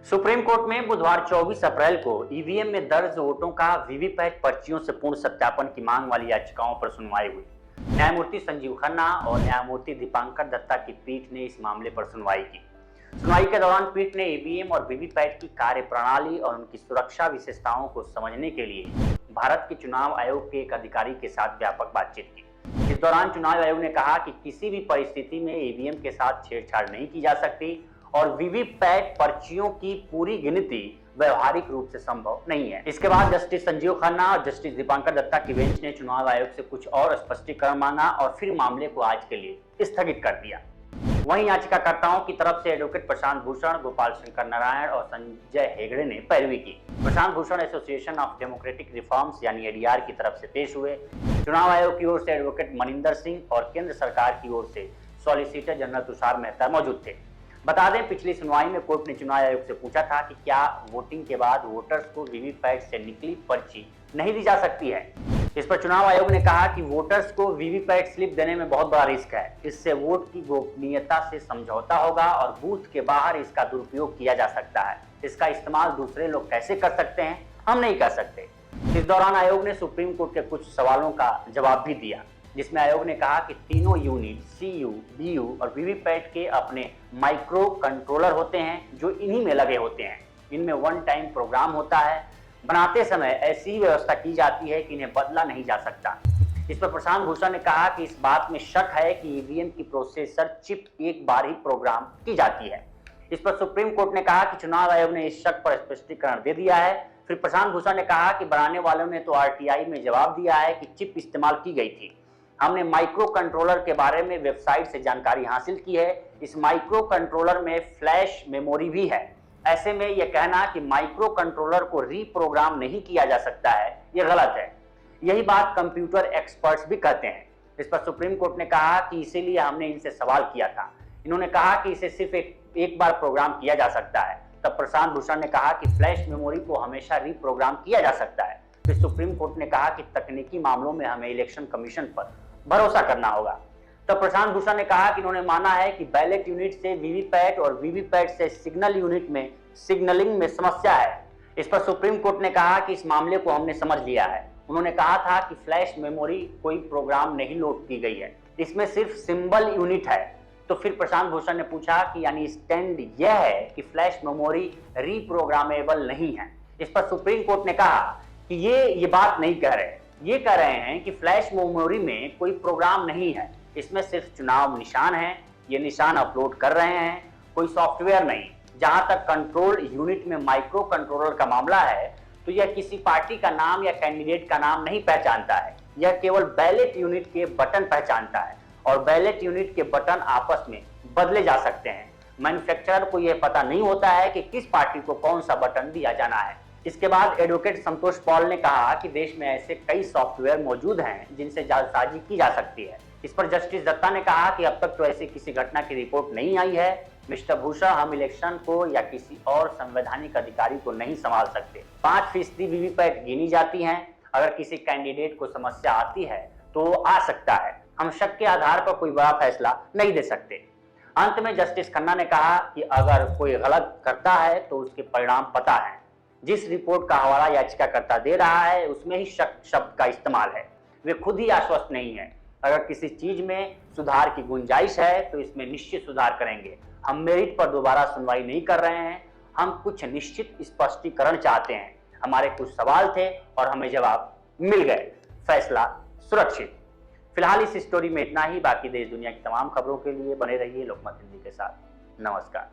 Supreme court में बुधवार 24 अप्रैल को ईवीएम में दर्ज वोटों का वीवीपैट पर्चियों से पूर्ण सत्यापन की मांग वाली याचिकाओं पर सुनवाई हुई। न्यायमूर्ति संजीव खन्ना और न्यायमूर्ति दीपांकर दत्ता की पीठ ने इस मामले पर सुनवाई की। सुनवाई के दौरान पीठ ने ईवीएम और वीवीपैट की कार्यप्रणाली और उनकी सुरक्षा विशेषताओं को समझने के लिए भारत के चुनाव आयोग के एक अधिकारी के साथ व्यापक बातचीत की। इस दौरान चुनाव आयोग ने कहा कि किसी भी परिस्थिति में ईवीएम के साथ छेड़छाड़ नहीं की जा सकती और वीवीपैट पर्चियों की पूरी गिनती व्यवहारिक रूप से संभव नहीं है। इसके बाद जस्टिस संजीव खन्ना और जस्टिस दीपांकर दत्ता की बेंच ने चुनाव आयोग से कुछ और स्पष्टीकरण मांगा और फिर मामले को आज के लिए स्थगित कर दिया। वहीं याचिकाकर्ताओं की तरफ से एडवोकेट प्रशांत भूषण, गोपाल शंकर नारायण और संजय हेगड़े ने पैरवी की। Prashant Bhushan Association of Democratic Reforms यानी एडीआर की तरफ से पेश हुए। चुनाव आयोग की ओर से एडवोकेट मनिंदर सिंह और केंद्र सरकार की ओर से सॉलिसिटर जनरल तुषार मेहता मौजूद थे। बता दें, पिछली सुनवाई में कोर्ट ने चुनाव आयोग से पूछा था कि क्या वोटिंग के बाद वोटर्स को वीवीपैट से निकली पर्ची नहीं दी जा सकती है। इस पर चुनाव आयोग ने कहा कि वोटर्स को वीवीपैट स्लिप देने में बहुत बड़ा रिस्क है। इससे वोट की गोपनीयता से समझौता होगा और बूथ के बाहर इसका दुरुपयोग किया जा सकता है। इसका इस्तेमाल दूसरे लोग कैसे कर सकते हैं, हम नहीं कर सकते। इस दौरान आयोग ने सुप्रीम कोर्ट के कुछ सवालों का जवाब भी दिया, जिसमें आयोग ने कहा कि तीनों यूनिट सीयू, बीयू और वीवीपैट के अपने माइक्रो कंट्रोलर होते हैं जो इन्हीं में लगे होते हैं। इनमें वन टाइम प्रोग्राम होता है। बनाते समय ऐसी व्यवस्था की जाती है कि इन्हें बदला नहीं जा सकता। इस पर प्रशांत भूषण ने कहा कि इस बात में शक है कि ईवीएम की प्रोसेसर चिप एक बार ही प्रोग्राम की जाती है। इस पर सुप्रीम कोर्ट ने कहा कि चुनाव आयोग ने इस शक पर स्पष्टीकरण दे दिया है। फिर प्रशांत भूषण ने कहा कि बनाने वालों ने तो आरटीआई में जवाब दिया है कि चिप इस्तेमाल की गई थी। हमने माइक्रो कंट्रोलर के बारे में वेबसाइट से जानकारी हासिल की है। इस माइक्रो कंट्रोलर में फ्लैश मेमोरी भी है। ऐसे में यह कहना कि माइक्रो कंट्रोलर को रीप्रोग्राम नहीं किया जा सकता है, यह गलत है। यही बात कंप्यूटर एक्सपर्ट्स भी कहते हैं। इस पर सुप्रीम कोर्ट ने कहा कि इसीलिए हमने इनसे सवाल किया था। इन्होंने कहा कि इसे सिर्फ एक बार प्रोग्राम किया जा सकता है। तब प्रशांत भूषण ने कहा कि फ्लैश मेमोरी को हमेशा रीप्रोग्राम किया जा सकता है। फिर सुप्रीम कोर्ट ने कहा कि तकनीकी मामलों में हमें इलेक्शन कमीशन पर भरोसा करना होगा। तब प्रशांत भूषण ने कहा कि इन्होंने माना है कि बैलेट यूनिट से वीवीपैट और वीवीपैट से सिग्नल यूनिट में सिग्नलिंग में समस्या है। इस पर सुप्रीम कोर्ट ने कहा कि इस मामले को हमने समझ लिया है। उन्होंने कहा था कि फ्लैश मेमोरी कोई प्रोग्राम नहीं लोड की गई है, इसमें सिर्फ सिंबल यूनिट है। तो फिर प्रशांत भूषण ने पूछा कि यानी स्टैंड यह है कि फ्लैश मेमोरी रीप्रोग्रामेबल नहीं है। इस पर सुप्रीम कोर्ट ने कहा कि ये बात नहीं कह रहे, ये कह रहे हैं कि फ्लैश मेमोरी में कोई प्रोग्राम नहीं है, इसमें सिर्फ चुनाव निशान है। ये निशान अपलोड कर रहे हैं, कोई सॉफ्टवेयर नहीं। जहां तक कंट्रोल यूनिट में माइक्रो कंट्रोलर का मामला है तो यह किसी पार्टी का नाम या कैंडिडेट का नाम नहीं पहचानता है। यह केवल बैलेट यूनिट के बटन पहचानता है और बैलेट यूनिट के बटन आपस में बदले जा सकते हैं। मैन्युफैक्चरर को यह पता नहीं होता है कि किस पार्टी को कौन सा बटन दिया जाना है। इसके बाद एडवोकेट संतोष पॉल ने कहा कि देश में ऐसे कई सॉफ्टवेयर मौजूद हैं जिनसे जालसाजी की जा सकती है। इस पर जस्टिस दत्ता ने कहा कि अब तक तो ऐसी किसी घटना की रिपोर्ट नहीं आई है। मिस्टर भूषण, हम इलेक्शन को या किसी और संवैधानिक अधिकारी को नहीं संभाल सकते। 5% वीवीपैट गिनी जाती हैं। अगर किसी कैंडिडेट को समस्या आती है तो आ सकता है। हम शक के आधार पर कोई बड़ा फैसला नहीं दे सकते। अंत में जस्टिस खन्ना ने कहा कि अगर कोई गलत करता है तो उसके परिणाम पता है। जिस रिपोर्ट का हवाला याचिकाकर्ता दे रहा है उसमें ही शक शब्द का इस्तेमाल है। वे खुद ही आश्वस्त नहीं है। अगर किसी चीज में सुधार की गुंजाइश है तो इसमें निश्चित सुधार करेंगे। हम मेरिट पर दोबारा सुनवाई नहीं कर रहे हैं, हम कुछ निश्चित स्पष्टीकरण चाहते हैं। हमारे कुछ सवाल थे और हमें जवाब मिल गए। फैसला सुरक्षित। फिलहाल इस स्टोरी में इतना ही। बाकी देश दुनिया की तमाम खबरों के लिए बने रहिए लोकमत हिंदी के साथ। नमस्कार।